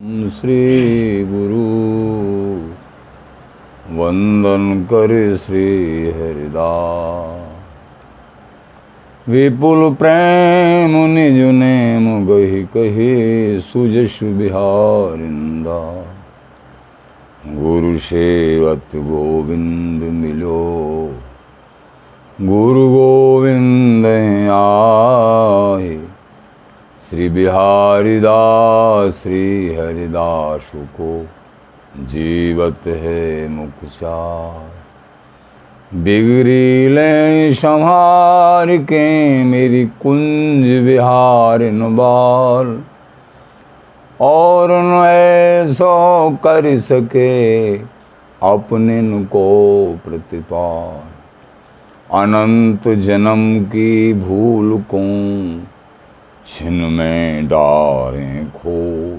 श्री गुरु वंदन करे श्री हरिदास। विपुल प्रेम निज नेम गहि कहे सुजस बिहारिंदा। गुरु सेवत गोविंद मिलो गुरु गोविंद आए। श्री बिहारीदास श्री हरिदास को जीवत है मुख चार। बिगड़ी ले संहार के मेरी कुंज विहार बाल। और न ऐसो कर सके अपने को प्रतिपाल। अनंत जन्म की भूल को छिन में डारें खोल।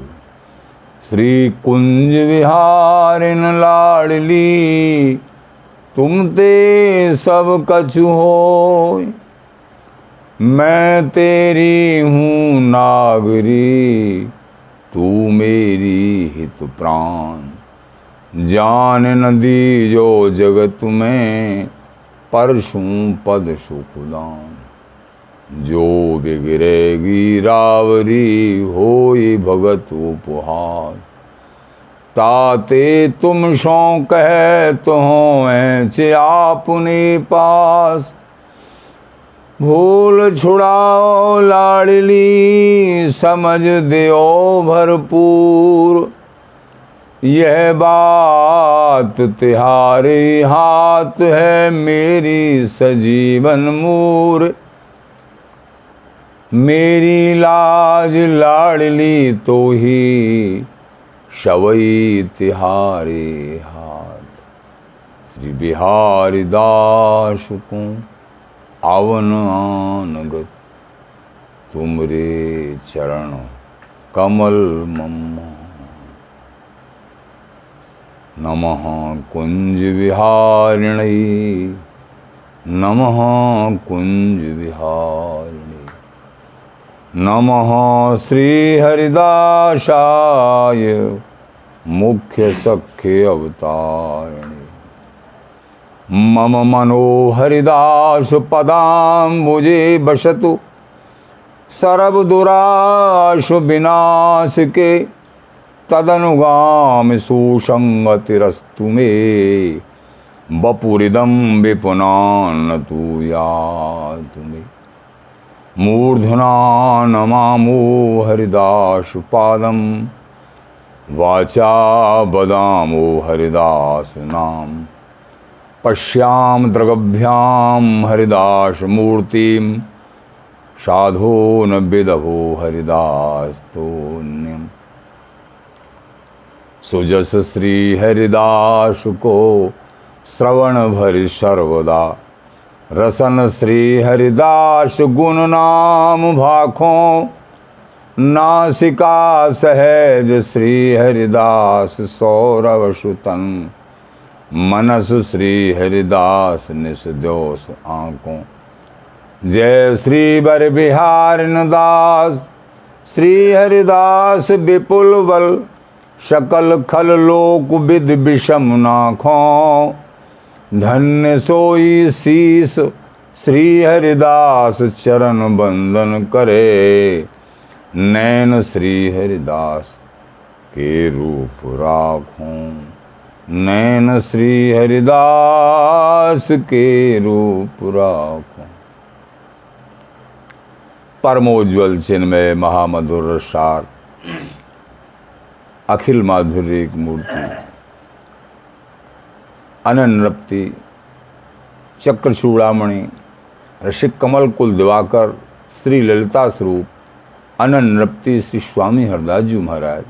श्री कुंज विहारिन लाडली तुम ते सब कछु हो। मैं तेरी हूँ नागरी तू मेरी हित प्राण। जान नदी जो जगत में परशुं पद सुखदान। जो बिगड़ेगी रावरी होई भगत उपहार। ताते तुम सो कह तो ऐचे आपने पास। भूल छुड़ाओ लाडली समझ देओ भरपूर। यह बात तिहारे हाथ है मेरी सजीवन मूर। मेरी लाज लाडली तो ही शवई तिहारे हाथ। श्री बिहारी दास को आवन आनगत तुमरे चरण कमल मम्मा। नमः कुंज विहारिणी नमः कुंज विहारिणी। नमः श्री हरिदासाय मुख्य सख्य अवतारिणे। मम मनो हरिदास पदाम्बुजे बसतु। सर्व दुराश विनाश के तदनुगाम सुसंगतिरस्तु मे। बपुरिदं विपुनान तू यातु मे। मूर्धना नमामो हरिदास पादम। वाचा बदामो हरिदास नाम। पश्याम द्रगभ्याम हरिदास मूर्तिम। साधो न विदभो हरिदास तोन्यम। सुजस श्री हरिदास को श्रवण भरि सर्वदा। रसन श्री हरिदास गुण नाम भाखों। नासिका सहज श्री हरिदास सौरव सुतन। मनस श्री हरिदास निसदोष आँखों। जय श्री बर बिहारिन दास श्री हरिदास विपुल बल। सकल खल लोक विद विषम नाखों। धन्य सोई शीस श्री हरिदास चरण बंदन करे। नैन श्री हरिदास के रूप राखों। नैन श्री हरिदास के रूप राखों। परमोज्वल चिन्मय महामधुर रसार अखिल माधुर्य एक मूर्ति। अनन्रप्ति चक्र चूड़ामणि ऋषिक कमल कुल दिवाकर श्री ललिता स्वरूप अनन्रप्ति श्री स्वामी हरदास जी महाराज।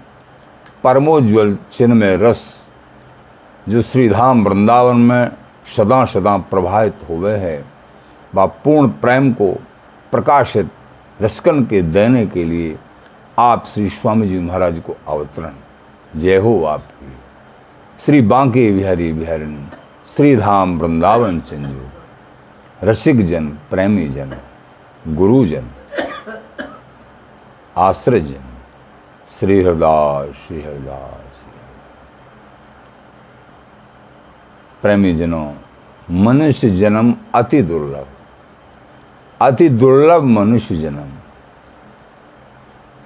परमोज्वल चिन्मय रस जो श्रीधाम वृंदावन में सदा सदा प्रभावित हुए है। वह पूर्ण प्रेम को प्रकाशित रसकन के देने के लिए आप श्री स्वामी जी महाराज को अवतरण। जय हो आपकी। श्री बांके बिहारी बिहारिन श्रीधाम वृंदावन चंजो। रसिक जन प्रेमी जन गुरुजन आश्रय जन श्री हरिदास, श्री हरिदास। प्रेमी जनों, मनुष्य जन्म अति दुर्लभ, अति दुर्लभ मनुष्य जन्म।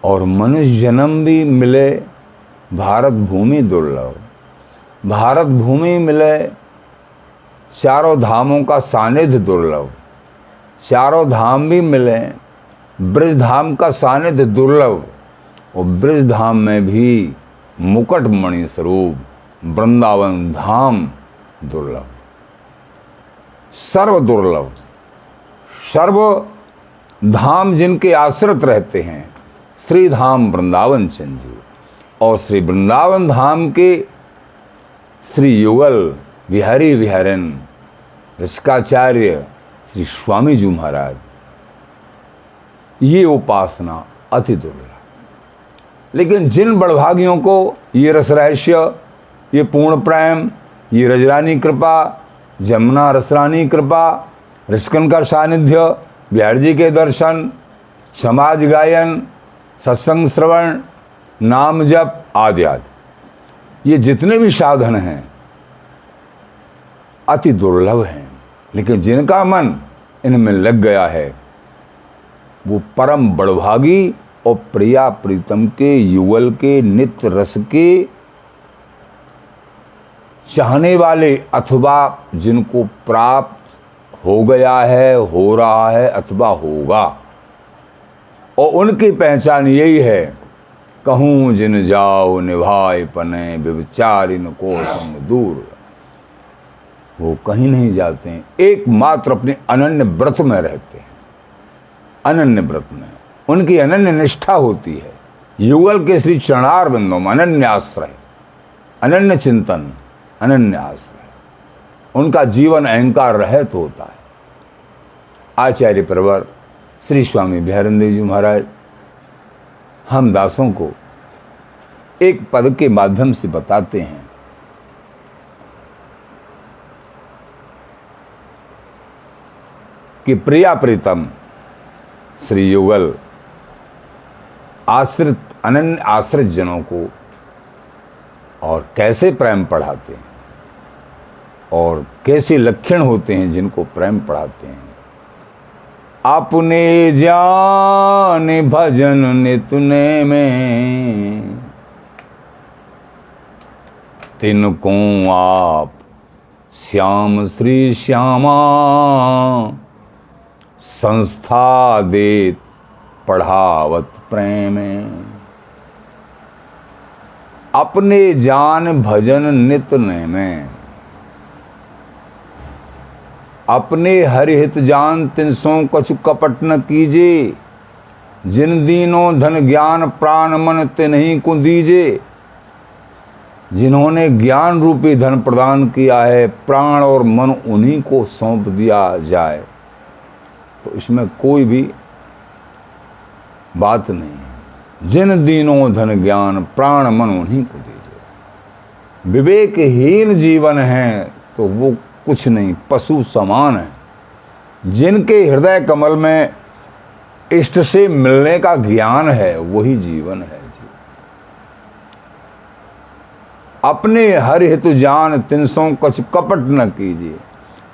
और मनुष्य जन्म भी मिले भारत भूमि दुर्लभ, भारत भूमि मिले चारों धामों का सानिध्य दुर्लभ, चारों धाम भी मिले ब्रज धाम का सानिध्य दुर्लभ। और ब्रज धाम में भी मुकुटमणि स्वरूप वृंदावन धाम दुर्लभ, सर्व दुर्लभ। सर्व धाम जिनके आश्रित रहते हैं, श्री धाम वृंदावन चंद जी। और श्री वृंदावन धाम के श्री युगल विहारी विहारन रसिकाचार्य श्री स्वामी जी महाराज, ये उपासना अति दुर्लभ। लेकिन जिन बड़भागियों को ये रस रहस्य, ये पूर्ण प्रेम, ये रजरानी कृपा, जमुना रसरानी कृपा, रसिकन का सानिध्य, बिहार जी के दर्शन, समाज गायन, सत्संग श्रवण, नाम जप आदि आदि, ये जितने भी साधन हैं अति दुर्लभ हैं। लेकिन जिनका मन इनमें लग गया है वो परम बड़भागी और प्रिया प्रीतम के युगल के नित्य रस के चाहने वाले, अथवा जिनको प्राप्त हो गया है, हो रहा है अथवा होगा। और उनकी पहचान यही है, कहूँ जिन जाओ निभाए पने विचारिन को संग दूर। वो कहीं नहीं जाते हैं, एकमात्र अपने अनन्य व्रत में रहते हैं, अनन्य व्रत में उनकी अनन्य निष्ठा होती है। युगल के श्री चरणार बिंदों में अनन्य आश्रय, अनन्य चिंतन, अनन्य आश्रय, उनका जीवन अहंकार रहित होता है। आचार्य प्रवर श्री स्वामी बिहारंदेव जी महाराज हम दासों को एक पद के माध्यम से बताते हैं कि प्रिया प्रीतम श्री युगल आश्रित, अनन्य आश्रित जनों को और कैसे प्रेम पढ़ाते हैं और कैसे लक्षण होते हैं जिनको प्रेम पढ़ाते हैं। अपने जान भजन नितने में तिनको आप श्याम श्री श्यामा संस्था देत पढ़ावत प्रेम। अपने जान भजन नितने में, अपने हरिहित जान तिनसों कछु कपट न कीजे, जिन दीनों धन ज्ञान प्राण मन तिन्हीं को दीजे। जिन्होंने ज्ञान रूपी धन प्रदान किया है, प्राण और मन उन्हीं को सौंप दिया जाए तो इसमें कोई भी बात नहीं। जिन दीनों धन ज्ञान प्राण मन उन्हीं को दीजिए। विवेकहीन जीवन है तो वो कुछ नहीं, पशु समान है। जिनके हृदय कमल में इष्ट से मिलने का ज्ञान है वही जीवन है जी। अपने हरि हितु जान तिनसों कछ कपट न कीजिए।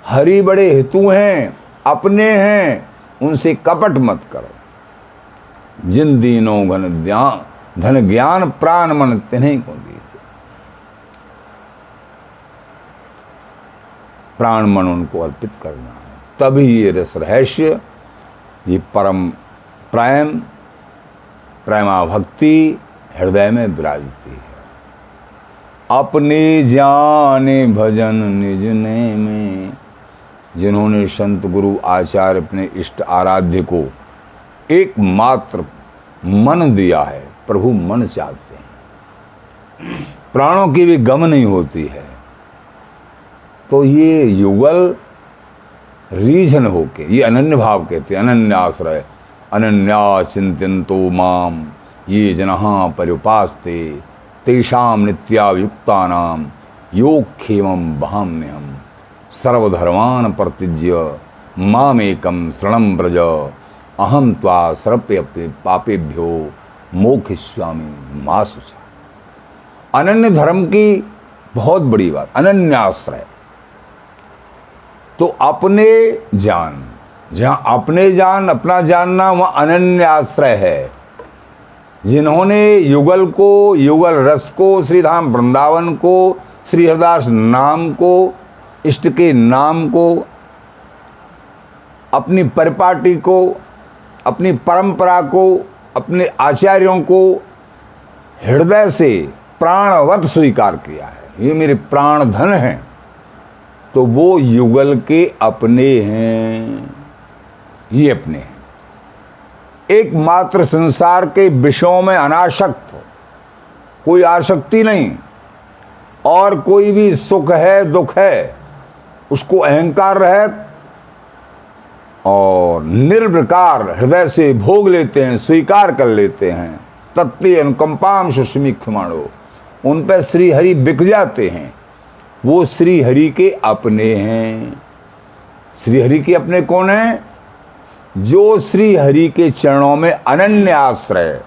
हरि बड़े हितु हैं, अपने हैं, उनसे कपट मत करो। जिन दीनों धन ज्ञान प्राण मन तिन्हीं को दीजिए। प्राण मन उनको अर्पित करना है, तभी ये रस रहस्य, ये परम प्रेम, प्रेमा भक्ति हृदय में विराजती है। अपने जाने भजन निजने में, जिन्होंने संत गुरु आचार्य अपने इष्ट आराध्य को एकमात्र मन दिया है, प्रभु मन चाहते हैं, प्राणों की भी गम नहीं होती है, तो ये युगल रीझन होके, ये अनन्य भाव कहते हैं, अनन्य आश्रय, अनन्या चिंतयन्तो माम ये जनहा पर्युपास्ते तेषाम नित्यायुक्तानाम योगक्षेमं वहाम्यहम् सर्वधर्मान् परित्यज्य मामेकं शरणं व्रज अहं त्वा सर्वपापेभ्यो मोक्षयिष्यामि मा शुचा। अनन्य धर्म की बहुत बड़ी बात, अनन्याश्रय। तो अपने जान, जहां अपने जान, अपना जानना, वहां अनन्य आश्रय है। जिन्होंने युगल को, युगल रस को, श्री धाम वृंदावन को, श्री हरिदास नाम को, इष्ट के नाम को, अपनी परिपाटी को, अपनी परंपरा को, अपने आचार्यों को हृदय से प्राणवत स्वीकार किया है, ये मेरे प्राण धन हैं, तो वो युगल के अपने हैं, ये अपने हैं। एकमात्र संसार के विषयों में अनासक्त, कोई आसक्ति नहीं, और कोई भी सुख है दुख है उसको अहंकार रहित और निर्विकार हृदय से भोग लेते हैं, स्वीकार कर लेते हैं। तत्ते अनुकंपाम सुष्मी क्षमाणो, उन पर श्री हरि बिक जाते हैं, वो श्री हरि के अपने हैं। श्री हरि के अपने कौन हैं? जो श्री हरि के चरणों में अनन्य आश्रय।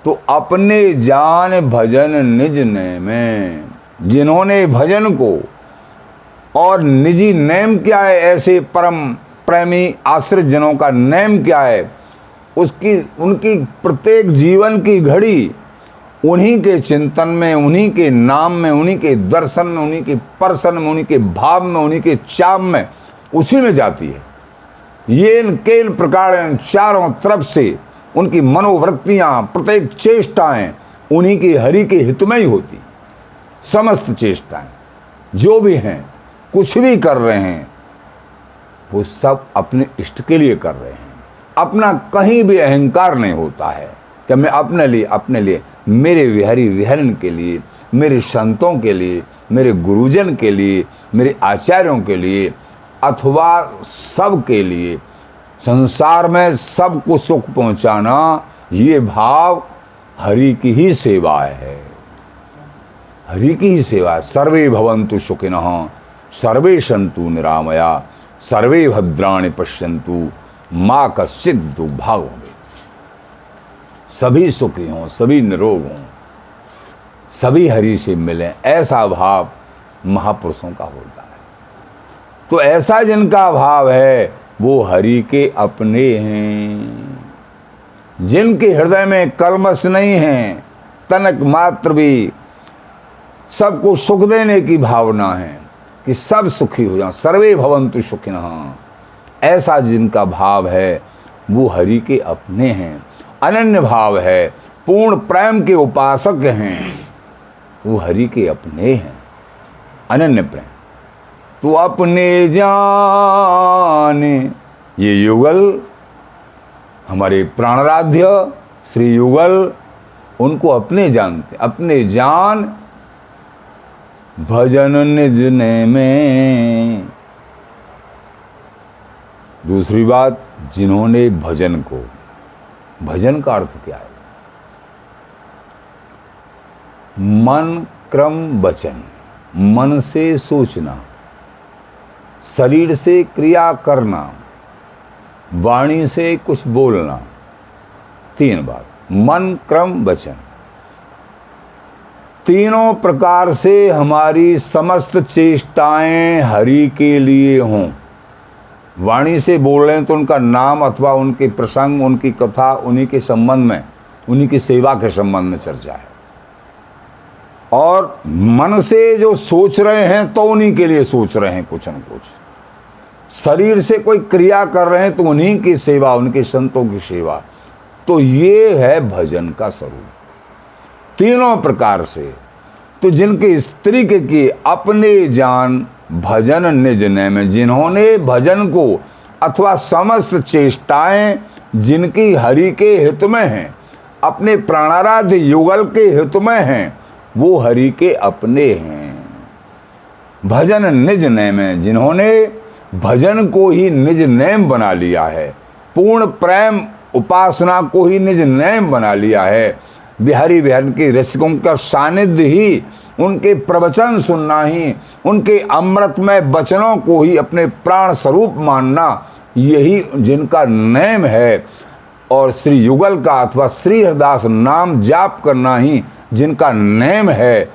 तो अपने जान भजन निज ने में, जिन्होंने भजन को और निजी नेम क्या है, ऐसे परम प्रेमी आश्रित जनों का नेम क्या है, उसकी उनकी प्रत्येक जीवन की घड़ी उन्हीं के चिंतन में, उन्हीं के नाम में, उन्हीं के दर्शन में, उन्हीं के पर्सन में, उन्हीं के भाव में, उन्हीं के चाम में, उसी में जाती है। ये केन प्रकार चारों तरफ से उनकी मनोवृत्तियां, प्रत्येक चेष्टाएं उन्हीं के हरि के हित में ही होती। समस्त चेष्टाएं जो भी हैं, कुछ भी कर रहे हैं, वो सब अपने इष्ट के लिए कर रहे हैं। अपना कहीं भी अहंकार नहीं होता है कि मैं अपने लिए, मेरे विहरी विहरण के लिए, मेरे संतों के लिए, मेरे गुरुजन के लिए, मेरे आचार्यों के लिए, अथवा सब के लिए, संसार में सबको सुख पहुंचाना, ये भाव हरि की ही सेवा है। हरि की ही सेवा। सर्वे भवन्तु सुखिनः, सर्वे सन्तु निरामया, सर्वे भद्राणि पश्यन्तु माँ कश्चित् दुर्भाग् भवेत्। सभी सुखी हों, सभी निरोग हों, सभी हरि से मिलें, ऐसा भाव महापुरुषों का होता है। तो ऐसा जिनका भाव है वो हरि के अपने हैं। जिनके हृदय में कलमश नहीं है, तनक मात्र भी, सबको सुख देने की भावना है कि सब सुखी हो जाएं, सर्वे भवन्तु सुखिनः, ऐसा जिनका भाव है वो हरि के अपने हैं। अनन्य भाव है, पूर्ण प्रेम के उपासक हैं, वो हरि के अपने हैं। अनन्य प्रेम। तो अपने जाने, ये युगल हमारे प्राणराध्य श्री युगल, उनको अपने जानते, अपने जान भजन निज ने में। दूसरी बात, जिन्होंने भजन को, भजन का अर्थ क्या है? मन क्रम वचन, मन से सोचना, शरीर से क्रिया करना, वाणी से कुछ बोलना, तीन बात, मन क्रम वचन। तीनों प्रकार से हमारी समस्त चेष्टाएं हरि के लिए हों। वाणी से बोल रहे हैं तो उनका नाम अथवा उनके प्रसंग, उनकी कथा, उन्हीं के संबंध में, उन्हीं की सेवा के संबंध में चर्चा है। और मन से जो सोच रहे हैं तो उन्हीं के लिए सोच रहे हैं कुछ न कुछ। शरीर से कोई क्रिया कर रहे हैं तो उन्हीं की सेवा, उनके संतों की सेवा। तो ये है भजन का स्वरूप। तीनों प्रकार से। तो जिनके इस तरीके की अपने जान भजन निज ने में, जिन्होंने भजन को अथवा समस्त चेष्टाएं जिनकी हरि के हित में हैं, अपने प्राणाराध्य युगल के हित में हैं, वो हरि के अपने हैं। भजन निज ने में, जिन्होंने भजन को ही निज नेम बना लिया है, पूर्ण प्रेम उपासना को ही निज नेम बना लिया है, बिहारी बिहार के रसिकों का सानिध्य ही, उनके प्रवचन सुनना ही, उनके अमृतमय वचनों को ही अपने प्राण स्वरूप मानना, यही जिनका नेम है, और श्री युगल का अथवा श्री हरदास नाम जाप करना ही जिनका नेम है,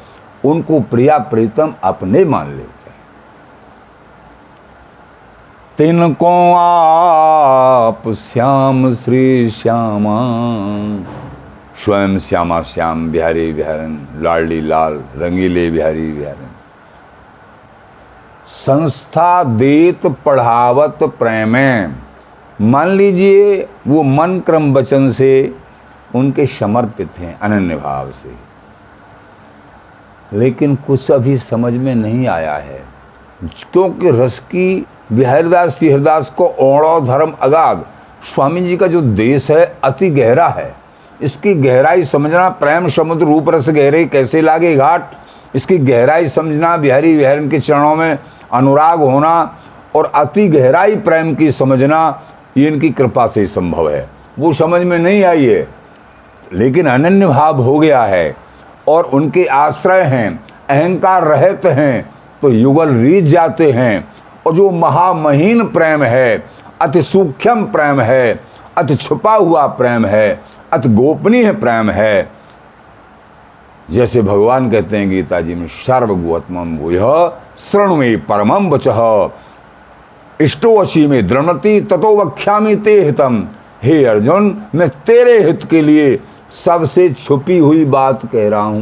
उनको प्रिया प्रीतम अपने मान लेते हैं। तिनको आप श्याम श्री श्यामा, स्वयं श्यामा श्याम बिहारी बिहारन, लाडली लाल रंगीले बिहारी बिहारन। संस्था देत पढ़ावत प्रेमे, मान लीजिए वो मन क्रम वचन से उनके समर्पित हैं अनन्य भाव से, लेकिन कुछ अभी समझ में नहीं आया है, क्योंकि रस की बिहारीदास श्री हरदास को ओणो धर्म अगाध। स्वामी जी का जो देश है अति गहरा है, इसकी गहराई समझना, प्रेम समुद्र रूप रस गहरे कैसे लागे घाट, इसकी गहराई समझना, बिहारी बिहारन के चरणों में अनुराग होना और अति गहराई प्रेम की समझना, ये इनकी कृपा से संभव है। वो समझ में नहीं आई है, लेकिन अनन्य भाव हो गया है और उनके आश्रय हैं, अहंकार रहित हैं, तो युगल रीझ जाते हैं। और जो महामहीन प्रेम है, अति सूक्ष्म प्रेम है, अति छुपा हुआ प्रेम है, अति गोपनीय प्रेम है, जैसे भगवान कहते हैं गीता जी में, सर्वगुहत्मम भूयः शृणु मे परमं वचः इष्टो असी में दृढ़मति ततो वक्ष्यामि ते हितम। हे अर्जुन, मैं तेरे हित के लिए सबसे छुपी हुई बात कह रहा हूं।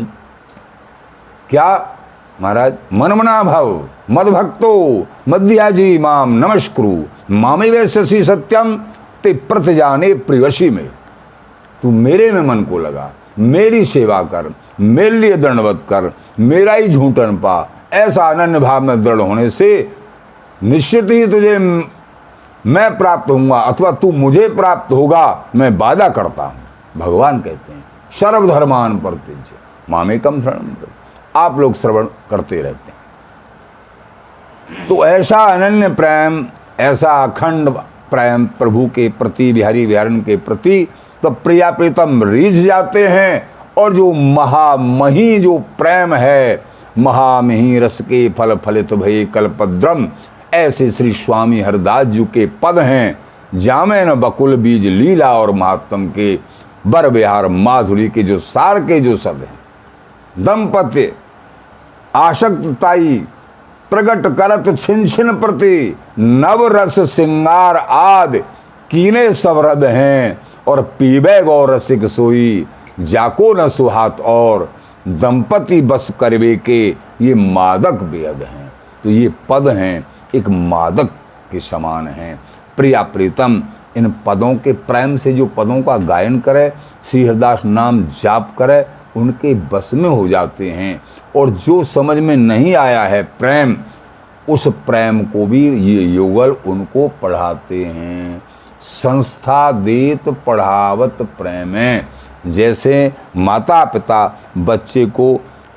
क्या महाराज? मनमना भव मद्भक्तो मध्याजी माम नमस्कुरु मामे वैश्यसी सत्यम ते प्रतजाने प्रियसी में। तू मेरे में मन को लगा, मेरी सेवा कर, मेरे लिए दंडवत कर, मेरा ही झूठन पा। ऐसा अनन्य भाव में दृढ़ होने से निश्चित ही तुझे मैं प्राप्त होऊंगा अथवा तू मुझे प्राप्त होगा, मैं वादा करता हूं। भगवान कहते हैं सर्वधर्मान परित्यज्य मामेकम शरणं व्रज। आप लोग श्रवण करते रहते हैं। तो ऐसा अनन्य प्रेम, ऐसा अखंड प्रेम प्रभु के प्रति, बिहारी बिहारन के प्रति, तो प्रिया प्रीतम रीझ जाते हैं। और जो महामही जो प्रेम है, महामही रस के फल फलित भये कल्पद्रम, ऐसे श्री स्वामी हरदास जी के पद हैं। जामे न बकुल बीज लीला और महात्म के बर बिहार माधुरी के जो सार के जो शब्द हैं। दंपत्य आसक्तताई प्रगट करत छिन छिन प्रति, नव रस सिंगार आदि कीने सवरद हैं। और पीबे गौ रसिक सोई जाको न सुहात, और दंपति बस करवे के ये मादक बेद हैं। तो ये पद हैं, एक मादक के समान हैं। प्रिया प्रीतम इन पदों के प्रेम से जो पदों का गायन करे, श्री हरदास नाम जाप करे, उनके बस में हो जाते हैं। और जो समझ में नहीं आया है प्रेम, उस प्रेम को भी ये युगल उनको पढ़ाते हैं। संस्था देत पढ़ावत प्रेमे, जैसे माता पिता बच्चे को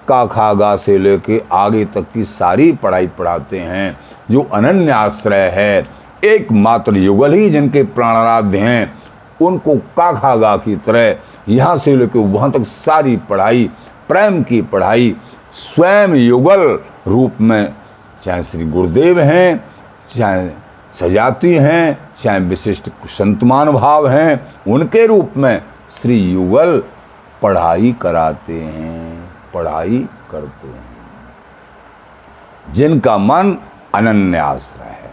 का खा गा से लेके आगे तक की सारी पढ़ाई पढ़ाते हैं। जो अनन्य आश्रय है, एकमात्र युगल ही जिनके प्राणाराध्य हैं, उनको का खा गा की तरह यहाँ से लेके वहाँ तक सारी पढ़ाई, प्रेम की पढ़ाई स्वयं युगल रूप में, चाहे श्री गुरुदेव हैं, चाहे सजाती हैं, चाहे विशिष्ट संतमान भाव हैं, उनके रूप में श्री युगल पढ़ाई कराते हैं, पढ़ाई करते हैं। जिनका मन अनन्य आश्रय है।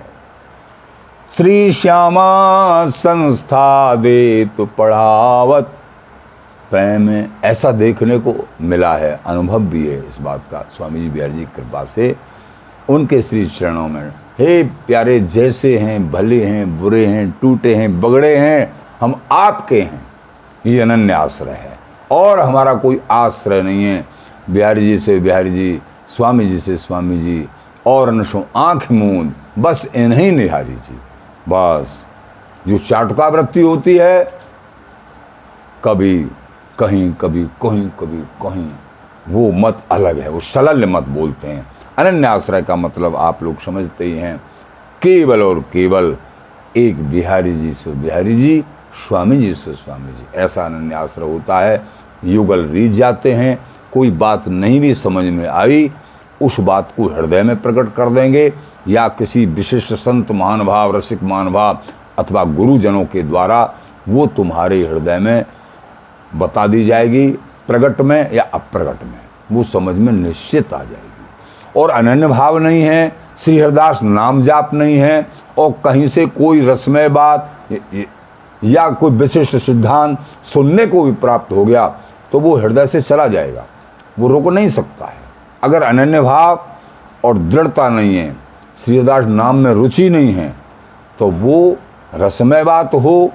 श्री श्यामा संस्था देत पढ़ावत प्रेम, ऐसा देखने को मिला है, अनुभव भी है इस बात का स्वामी जी बिहारी जी की कृपा से। उनके श्री चरणों में, हे प्यारे, जैसे हैं, भले हैं, बुरे हैं, टूटे हैं, बगड़े हैं, हम आपके हैं, ये अनन्य आश्रय है। और हमारा कोई आश्रय नहीं है। बिहारी जी से बिहारी जी, स्वामी जी से स्वामी जी, और नशो आँख मूंद बस इन्हीं निहारी जी। बस जो चाटुका वृत्ति होती है, कभी कहीं, कभी कहीं, कभी कहीं, वो मत अलग है, वो सलल्य मत बोलते हैं। अनन्य आश्रय का मतलब आप लोग समझते ही हैं, केवल और केवल एक बिहारी जी से बिहारी जी, स्वामी जी से स्वामी जी, ऐसा अनन्य आश्रय होता है। युगल रीझ जाते हैं। कोई बात नहीं भी समझ में आई, उस बात को हृदय में प्रकट कर देंगे, या किसी विशिष्ट संत महानुभाव, रसिक महानुभाव अथवा गुरुजनों के द्वारा वो तुम्हारे हृदय में बता दी जाएगी, प्रकट में या अप्रकट में, वो समझ में निश्चित आ जाएगी। और अनन्य भाव नहीं है, श्री हरिदास नाम जाप नहीं है, और कहीं से कोई रसमय बात या कोई विशिष्ट सिद्धांत सुनने को भी प्राप्त हो गया तो वो हृदय से चला जाएगा, वो रोक नहीं सकता है। अगर अनन्य भाव और दृढ़ता नहीं है, श्री हरिदास नाम में रुचि नहीं है, तो वो रसमय बात हो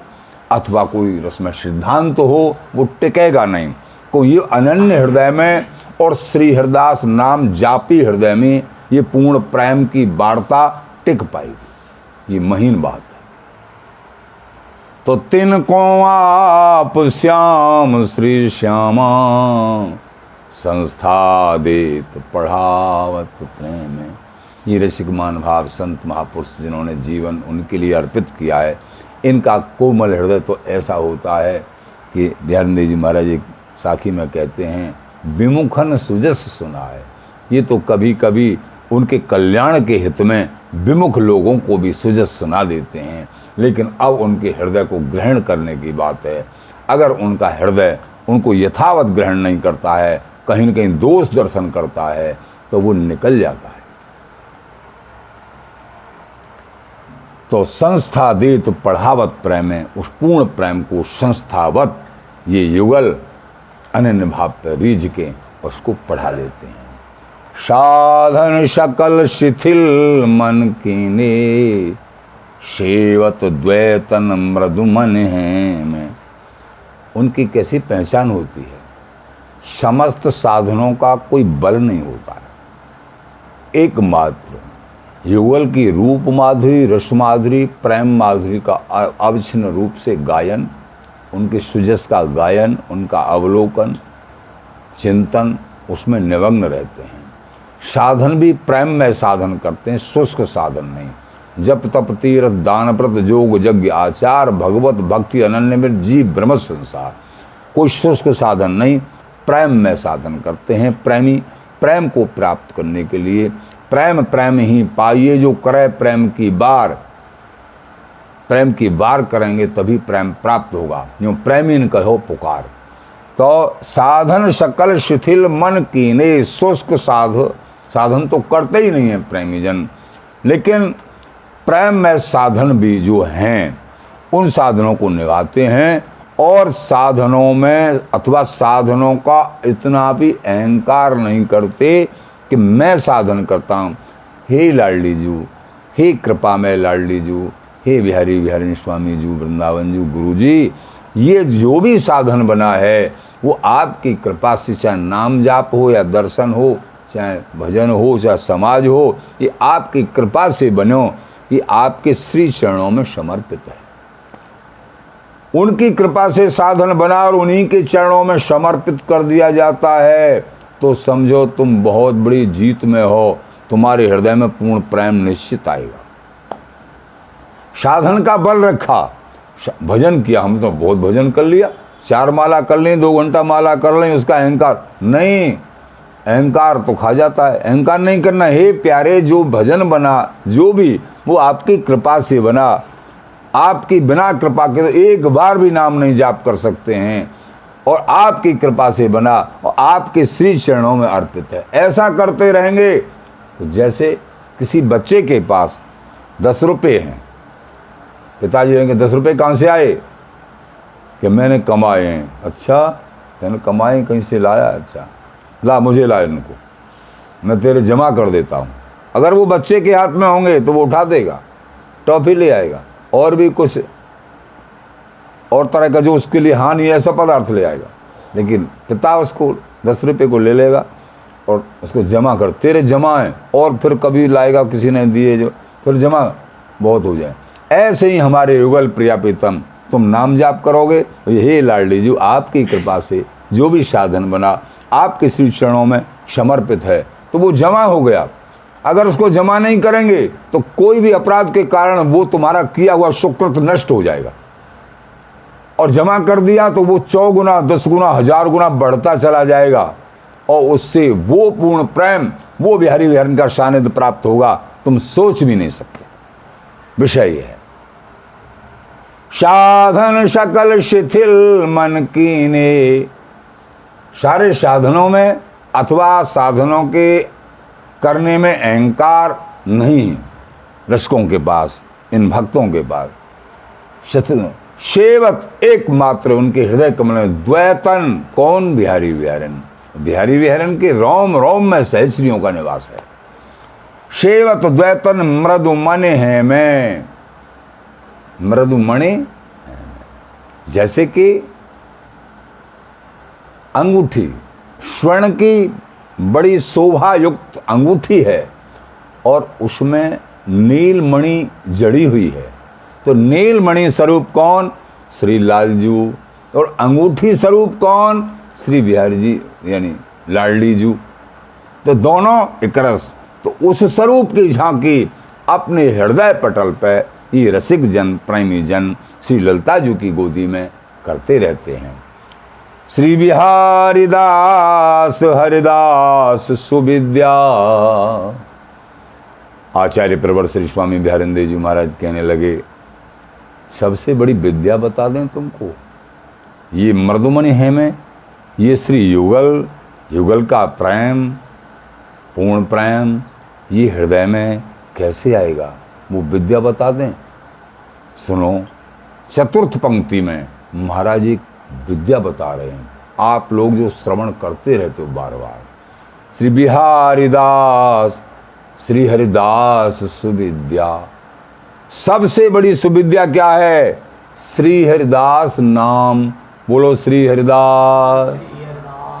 अथवा कोई रसमय सिद्धांत हो, वो टिकेगा नहीं। तो ये अनन्य हृदय में और श्री हरिदास नाम जापी हृदय में ये पूर्ण प्रेम की वार्ता टिक पाएगी, ये महीन बात है। तो तिनको आप श्याम श्री श्यामा संस्था देत पढ़ावत प्रेम। ये रसिकमान भाव संत महापुरुष जिन्होंने जीवन उनके लिए अर्पित किया है, इनका कोमल हृदय तो ऐसा होता है कि ध्यानदेव जी महाराज एक साखी में कहते हैं, विमुखन सुजस सुना है। ये तो कभी कभी उनके कल्याण के हित में विमुख लोगों को भी सुजस सुना देते हैं, लेकिन अब उनके हृदय को ग्रहण करने की बात है। अगर उनका हृदय उनको यथावत ग्रहण नहीं करता है, कहीं न कहीं दोष दर्शन करता है, तो वो निकल जाता है। तो संस्था दे तो पढ़ावत प्रेम है, उस पूर्ण प्रेम को संस्थावत ये युगल अनन्य भाव पर रीझ के उसको पढ़ा देते हैं। साधन सकल शिथिल मन कीने, सेवत द्वैतन मृदु मन है में। उनकी कैसी पहचान होती है, समस्त साधनों का कोई बल नहीं होता है, एकमात्र युगल की रूप माधुरी, रस माधुरी, प्रेम माधुरी का अविच्छिन्न रूप से गायन, उनके सुजस का गायन, उनका अवलोकन, चिंतन, उसमें निमग्न रहते हैं। साधन भी प्रेम में साधन करते हैं, शुष्क साधन नहीं। जप तप तीर्थ दान व्रत जोग यज्ञ आचार भगवत भक्ति अनन्य में जीव ब्रह्म संसार, कोई शुष्क साधन नहीं, प्रेम में साधन करते हैं। प्रेमी प्रेम को प्राप्त करने के लिए प्रेम प्रेम ही पाइए जो करे प्रेम की बार, प्रेम की वार करेंगे तभी प्रेम प्राप्त होगा, यूँ प्रेमी कहो पुकार। तो साधन सकल शिथिल मन कीने, शुष्क साधन तो करते ही नहीं है प्रेमी जन, लेकिन प्रेम में साधन भी जो हैं उन साधनों को निभाते हैं। और साधनों में अथवा साधनों का इतना भी अहंकार नहीं करते कि मैं साधन करता हूँ। हे लाडली जू, हे कृपा में लाडली जू, हे बिहारी बिहारी स्वामी जू, वृंदावन जू, गुरु जी, ये जो भी साधन बना है वो आपकी कृपा से, चाहे नाम जाप हो या दर्शन हो, चाहे भजन हो, चाहे समाज हो, ये आपकी कृपा से बनो, ये आपके श्री चरणों में समर्पित है। उनकी कृपा से साधन बना और उन्हीं के चरणों में समर्पित कर दिया जाता है, तो समझो तुम बहुत बड़ी जीत में हो, तुम्हारे हृदय में पूर्ण प्रेम निश्चित आएगा। साधन का बल रखा, भजन किया, हम तो बहुत भजन कर लिया, 4 माला कर लें, 2 घंटा माला कर लें, उसका अहंकार नहीं, अहंकार तो खा जाता है। अहंकार नहीं करना। हे प्यारे, जो भजन बना जो भी वो आपकी कृपा से बना, आपकी बिना कृपा के तो एक बार भी नाम नहीं जाप कर सकते हैं, और आपकी कृपा से बना और आपके श्री चरणों में अर्पित है। ऐसा करते रहेंगे तो जैसे किसी बच्चे के पास 10 रुपये हैं, पिताजी रहेंगे 10 रुपये कहाँ से आए, कि मैंने कमाए हैं। अच्छा, मैंने कमाए कहीं से लाया, अच्छा ला मुझे ला इनको, मैं तेरे जमा कर देता हूँ। अगर वो बच्चे के हाथ में होंगे तो वो उठा देगा, टॉफी ले आएगा, और भी कुछ और तरह का जो उसके लिए हानि है ऐसा पदार्थ ले आएगा। लेकिन पिता उसको 10 रुपये को ले लेगा और उसको जमा कर, तेरे जमा है, और फिर कभी लाएगा किसी ने दिए जो, फिर जमा बहुत हो जाए। ऐसे ही हमारे युगल प्रिया प्रीतम, तुम नाम जाप करोगे, हे लाडली जी, आपकी कृपा से जो भी साधन बना आपके श्री चरणों में समर्पित है, तो वो जमा हो गया। अगर उसको जमा नहीं करेंगे तो कोई भी अपराध के कारण वो तुम्हारा किया हुआ सुकृत नष्ट हो जाएगा, और जमा कर दिया तो वो 100 गुना 10 गुना 1000 गुना बढ़ता चला जाएगा, और उससे वो पूर्ण प्रेम, वो बिहारी बिहारी का सानिध्य प्राप्त होगा, तुम सोच भी नहीं सकते। विषय है साधन सकल शिथिल मन कीने। सारे साधनों में अथवा साधनों के करने में अहंकार नहीं है रसिकों के पास, इन भक्तों के पास। शिथिल सेवक एकमात्र उनके हृदय कमल में द्वैतन। कौन? बिहारी विहरन। बिहारी विहरन के रोम रोम में सहस्रियों का निवास है। सेवत द्वैतन मृदु मणि है मैं। मृदु मणि जैसे कि अंगूठी, स्वर्ण की बड़ी शोभा युक्त अंगूठी है और उसमें नीलमणि जड़ी हुई है। तो नीलमणि स्वरूप कौन? श्री लालजू। और अंगूठी स्वरूप कौन? श्री बिहारी जी यानी लाडली जू। तो दोनों एक रस। तो उस स्वरूप की झांकी अपने हृदय पटल पर ये रसिक जन, प्रेमी जन श्री ललिता जू की गोदी में करते रहते हैं। श्री बिहारी दास हरिदास सुविद्या। आचार्य प्रवर श्री स्वामी बिहारेंद्र जी महाराज कहने लगे, सबसे बड़ी विद्या बता दें तुमको, ये मृदुमणि है में, ये श्री युगल, युगल का प्रेम, पूर्ण प्रेम, ये हृदय में कैसे आएगा, वो विद्या बता दें। सुनो, चतुर्थ पंक्ति में महाराज एक विद्या बता रहे हैं, आप लोग जो श्रवण करते रहते हो बार बार। श्री बिहारी दास श्री हरिदास सुविद्या। सबसे बड़ी सुविद्या क्या है? श्री हरिदास नाम। बोलो श्री हरिदास,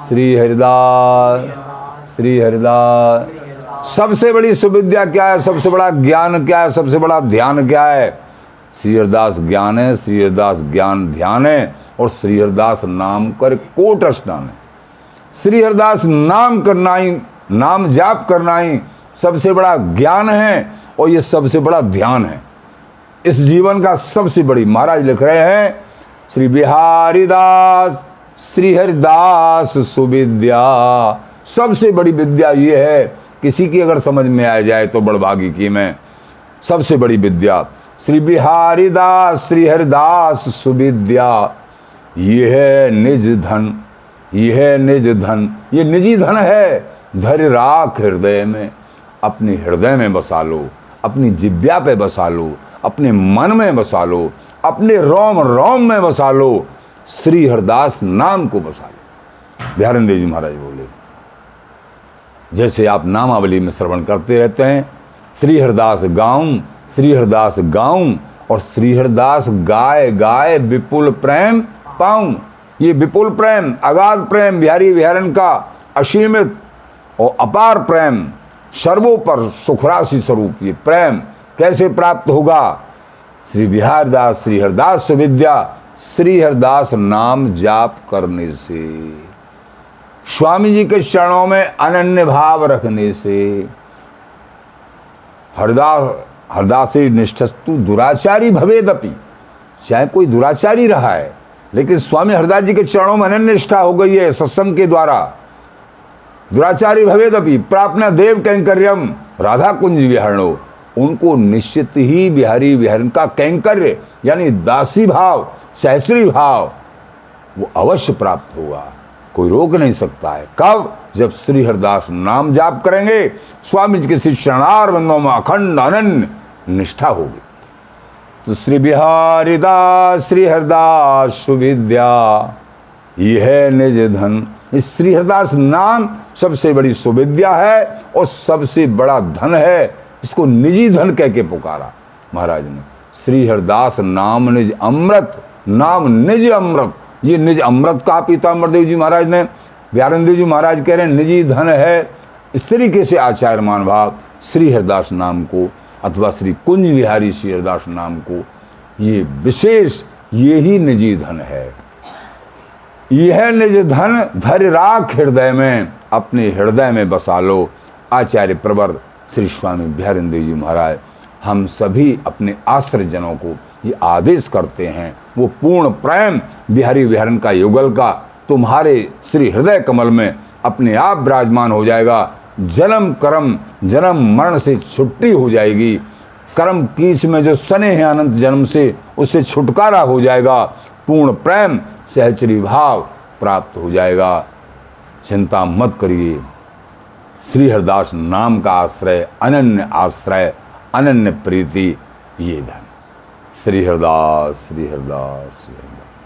श्री हरिदास, श्री हरिदास। सबसे बड़ी सुविद्या क्या है? सबसे बड़ा ज्ञान क्या है? सबसे बड़ा ध्यान क्या है? श्री हरिदास ज्ञान है, श्री हरिदास ज्ञान ध्यान है, और श्री हरिदास नाम कर कोट स्नान है। श्री हरिदास नाम करना ही, नाम जाप करना ही सबसे बड़ा ज्ञान है और ये सबसे बड़ा ध्यान है। इस जीवन का सबसे बड़ी, महाराज लिख रहे हैं, श्री बिहारी दास श्री हरिदास सुविद्या। सबसे बड़ी विद्या ये है, किसी की अगर समझ में आ जाए तो बड़भागी की मैं। सबसे बड़ी विद्या श्री बिहारी दास श्री हरिदास सुविद्या। ये है निज धन, ये है निज धन, ये निजी धन है। धैर्य राख हृदय में, अपने हृदय में बसा लो, अपनी जिब्या पे बसा लो, अपने मन में बसा लो, अपने रोम रोम में बसा लो, श्री हरिदास नाम को बसा लो। बिहारेंद्र जी महाराज बोले, जैसे आप नामावली में श्रवण करते रहते हैं, श्री हरिदास गाऊं, श्री हरिदास गाऊं, और श्री हरिदास गाय गाय विपुल प्रेम पाऊं। ये विपुल प्रेम, अगाध प्रेम, बिहारी विहरन का असीमित और अपार प्रेम, सर्वोपर सुखराशि स्वरूप ये प्रेम कैसे प्राप्त होगा? श्री बिहारी दास श्री हरिदास सुविद्या, श्री हरिदास नाम जाप करने से, स्वामी जी के चरणों में अनन्य भाव रखने से। हरदासी निष्ठस्तु दुराचारी भवेदपि। चाहे कोई दुराचारी रहा है, लेकिन स्वामी हरदास जी के चरणों में अनन्य निष्ठा हो गई है सत्संग के द्वारा। दुराचारी भवेदपि प्राप्त देव कैंकर्यम राधा कुंज विहरणो। उनको निश्चित ही बिहारी विहरण का कैंकर्य यानी दासी भाव, सहस्री भाव, वो अवश्य प्राप्त होगा। कोई रोक नहीं सकता है। कब? जब श्री हरिदास नाम जाप करेंगे, स्वामी जी के श्री चरणार बंदों में अखंड अनन्य निष्ठा होगी। तो श्री बिहारी दास श्री हरिदास सुविद्या, यह है निज धन। इस श्री हरिदास नाम सबसे बड़ी सुविद्या है और सबसे बड़ा धन है। इसको निजी धन कह के पुकारा महाराज ने। श्री हरिदास नाम निज अमृत, नाम निज अमृत। ये निज अमृत का पिता अमरदेव जी महाराज ने। बिहारेंद्र जी महाराज कह रहे हैं निजी धन है। इस तरीके से आचार्य मान भाव श्री हरिदास नाम को अथवा श्री कुंज विहारी श्री हरिदास नाम को, ये विशेष, ये ही निजी धन है। यह निज धन धैर्य राख हृदय में, अपने हृदय में बसा लो। आचार्य प्रवर श्री स्वामी बिहारेंद्र जी महाराज हम सभी अपने आश्रित जनों को ये आदेश करते हैं, वो पूर्ण प्रेम बिहारी विहरण का युगल का तुम्हारे श्री हृदय कमल में अपने आप विराजमान हो जाएगा। जन्म कर्म जन्म मरण से छुट्टी हो जाएगी। कर्म कीच में जो सने हैं अनंत जन्म से, उससे छुटकारा हो जाएगा, पूर्ण प्रेम सहचरी भाव प्राप्त हो जाएगा। चिंता मत करिए। श्री हरिदास नाम का आश्रय, अनन्य आश्रय, अनन्य प्रीति, ये धन। श्री हरिदास, श्री हरिदास, श्री हरिदास।